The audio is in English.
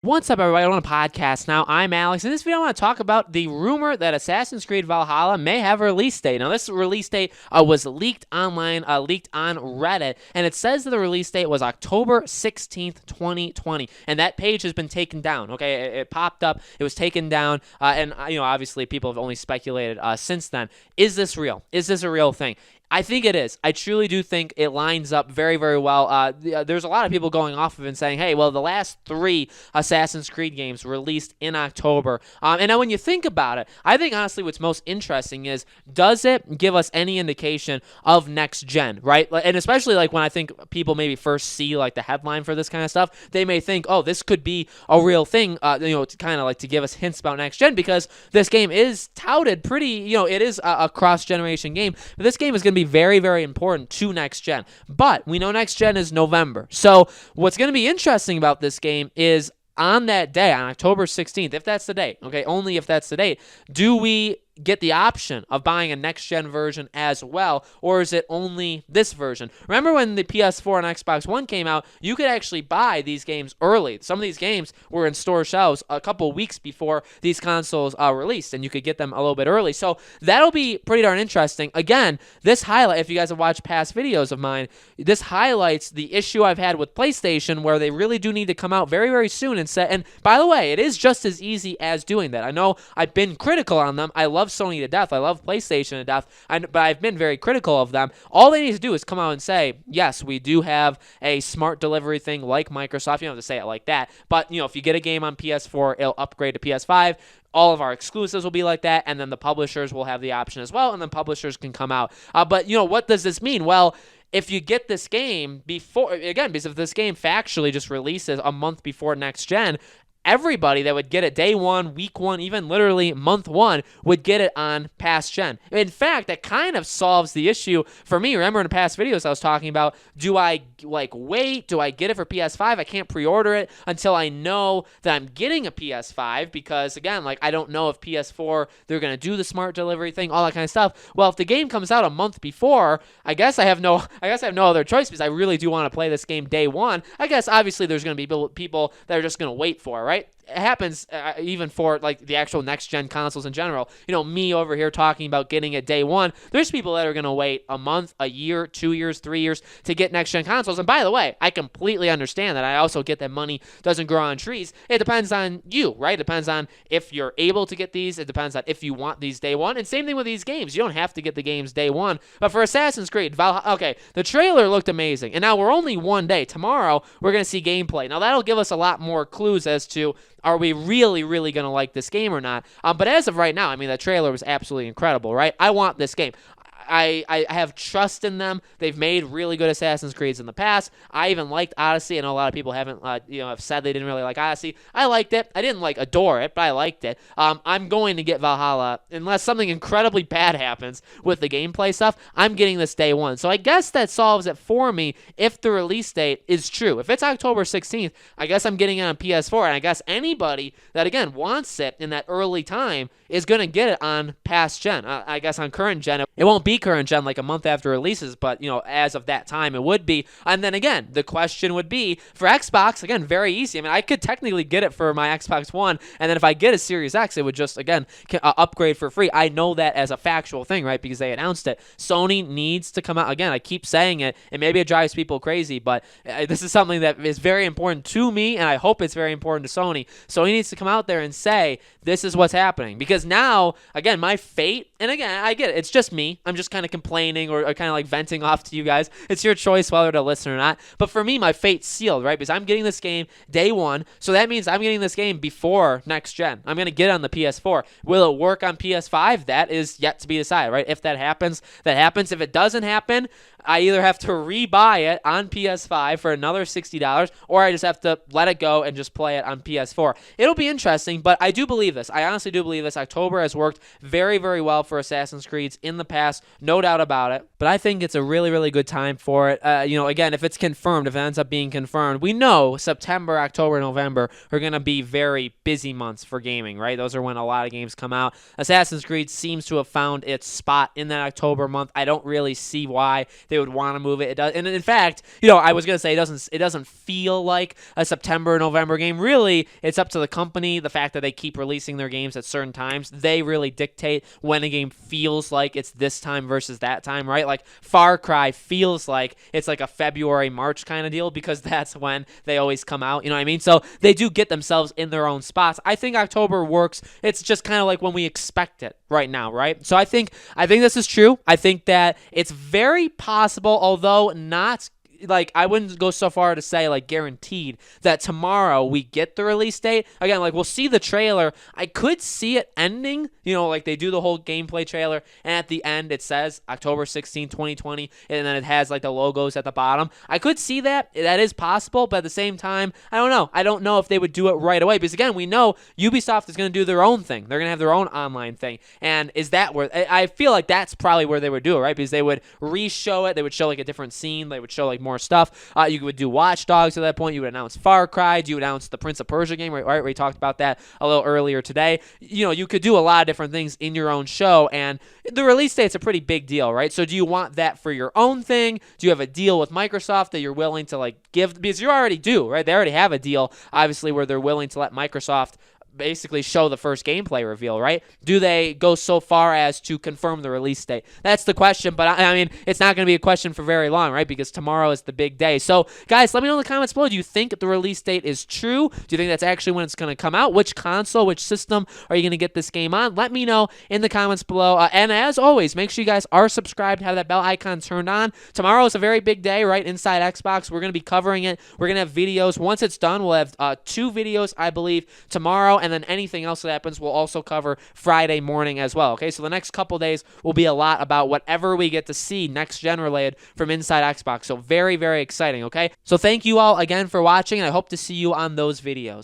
What's up, everybody? I'm on a podcast now. I'm Alex. In this video, I want to talk about the rumor that Assassin's Creed Valhalla may have a release date. Now, this release date was leaked online, leaked on Reddit, and it says that the release date was October 16th, 2020, and that page has been taken down. Okay, it popped up, it was taken down, and obviously, people have only speculated since then. Is this real? Is this a real thing? I think it is. I truly do think it lines up very, very well. There's a lot of people going off of it and saying, hey, well, the last 3 Assassin's Creed games released in October. And now when you think about it, I think honestly what's most interesting is, does it give us any indication of next gen, right? And especially like when I think people maybe first see like the headline for this kind of stuff, they may think, oh, this could be a real thing, to kind of like to give us hints about next gen, because this game is touted pretty, it is a cross-generation game. But this game is going to be very, very important to next gen. But we know next gen is November. So what's going to be interesting about this game is on that day, on October 16th, if that's the date, okay, only if that's the date, do we get the option of buying a next-gen version as well, or is it only this version? Remember when the PS4 and Xbox One came out, you could actually buy these games early. Some of these games were in store shelves a couple weeks before these consoles released, and you could get them a little bit early. So that'll be pretty darn interesting. Again, this highlight, if you guys have watched past videos of mine, this highlights the issue I've had with PlayStation, where they really do need to come out very, very soon and say, and by the way, it is just as easy as doing that. I know I've been critical on them. I love Sony to death. I love PlayStation to death, but I've been very critical of them. All they need to do is come out and say, yes, we do have a smart delivery thing like Microsoft. You don't have to say it like that, but if you get a game on PS4, it'll upgrade to PS5. All of our exclusives will be like that, and then the publishers will have the option as well, and then publishers can come out. But what does this mean? Well, if you get this game before, again, because if this game factually just releases a month before next gen, everybody that would get it day 1, week 1, even literally month 1 would get it on past gen. In fact, that kind of solves the issue for me. Remember in the past videos I was talking about, do I wait? Do I get it for PS5? I can't pre-order it until I know that I'm getting a PS5, because again, I don't know if PS4 they're going to do the smart delivery thing, all that kind of stuff. Well, if the game comes out a month before, I guess I have no other choice, because I really do want to play this game day 1. I guess obviously there's going to be people that are just going to wait for it, right? It happens even for the actual next gen consoles in general. Me over here talking about getting it day 1. There's people that are going to wait a month, a year, 2 years, 3 years to get next gen consoles. And by the way, I completely understand that. I also get that money doesn't grow on trees. It depends on you, right? It depends on if you're able to get these. It depends on if you want these day 1. And same thing with these games. You don't have to get the games day 1. But for Assassin's Creed, Valhalla, okay, the trailer looked amazing. And now we're only one day. Tomorrow, we're going to see gameplay. Now that'll give us a lot more clues as to, are we really, really going to like this game or not? But as of right now, the trailer was absolutely incredible, right? I want this game. I have trust in them. They've made really good Assassin's Creeds in the past. I even liked Odyssey. I know a lot of people haven't, have said they didn't really like Odyssey. I liked it. I didn't adore it, but I liked it. I'm going to get Valhalla unless something incredibly bad happens with the gameplay stuff. I'm getting this day 1. So I guess that solves it for me if the release date is true. If it's October 16th, I guess I'm getting it on PS4, and I guess anybody that, again, wants it in that early time is going to get it on past gen. I guess on current gen, it won't be current gen a month after releases, but as of that time it would be. And then again, the question would be for Xbox, again, very easy. I could technically get it for my Xbox One, and then if I get a Series X, it would just again upgrade for free. I know that as a factual thing, right? Because they announced it. Sony needs to come out. Again, I keep saying it, and maybe it drives people crazy, but this is something that is very important to me, and I hope it's very important to Sony. Sony needs to come out there and say, this is what's happening. Because now, again, my fate, and again, I get it, it's just me. I'm just kind of complaining or kind of venting off to you guys. It's your choice whether to listen or not. But for me, my fate's sealed, right? Because I'm getting this game day 1. So that means I'm getting this game before next gen. I'm going to get it on the PS4. Will it work on PS5? That is yet to be decided, right? If that happens, that happens. If it doesn't happen, I either have to rebuy it on PS5 for another $60, or I just have to let it go and just play it on PS4. It'll be interesting, but I do believe this. I honestly do believe this. October has worked very, very well for Assassin's Creed in the past, no doubt about it. But I think it's a really, really good time for it. Again, if it's confirmed, if it ends up being confirmed, we know September, October, November are going to be very busy months for gaming, right? Those are when a lot of games come out. Assassin's Creed seems to have found its spot in that October month. I don't really see why they would want to move it. It does, and in fact, I was gonna say it doesn't feel like a September November game. Really, it's up to the company. The fact that they keep releasing their games at certain times, they really dictate when a game feels like it's this time versus that time, right? Like Far Cry feels like it's like a February, March kind of deal because that's when they always come out. You know what I mean? So they do get themselves in their own spots. I think October works. It's just kind of like when we expect it right now, right? So I think this is true. I think that it's very possible, although not like I wouldn't go so far to say like guaranteed that tomorrow we get the release date. Again, like we'll see the trailer. I could see it ending, like they do the whole gameplay trailer and at the end it says October 16, 2020 and then it has like the logos at the bottom. I could see that. That is possible, but at the same time, I don't know. I don't know if they would do it right away because again, we know Ubisoft is going to do their own thing. They're going to have their own online thing. And is that where I feel like that's probably where they would do it, right? Because they would re-show it. They would show like a different scene. They would show like more stuff. You would do Watch Dogs at that point. You would announce Far Cry. You would announce the Prince of Persia game, right? We talked about that a little earlier today. You could do a lot of different things in your own show, and the release date's a pretty big deal, right? So do you want that for your own thing? Do you have a deal with Microsoft that you're willing to like give? Because you already do, right? They already have a deal, obviously, where they're willing to let Microsoft basically show the first gameplay reveal, right? Do they go so far as to confirm the release date? That's the question, but I mean, it's not going to be a question for very long, right? Because tomorrow is the big day. So, guys, let me know in the comments below. Do you think the release date is true? Do you think that's actually when it's going to come out? Which console, which system are you going to get this game on? Let me know in the comments below. And as always, make sure you guys are subscribed, have that bell icon turned on. Tomorrow is a very big day, right? Inside Xbox. We're going to be covering it. We're going to have videos. Once it's done, we'll have 2 videos, I believe, tomorrow, and then anything else that happens we'll also cover Friday morning as well. Okay, so the next couple days will be a lot about whatever we get to see next gen related from Inside Xbox. So very, very exciting. Okay, so thank you all again for watching, and I hope to see you on those videos.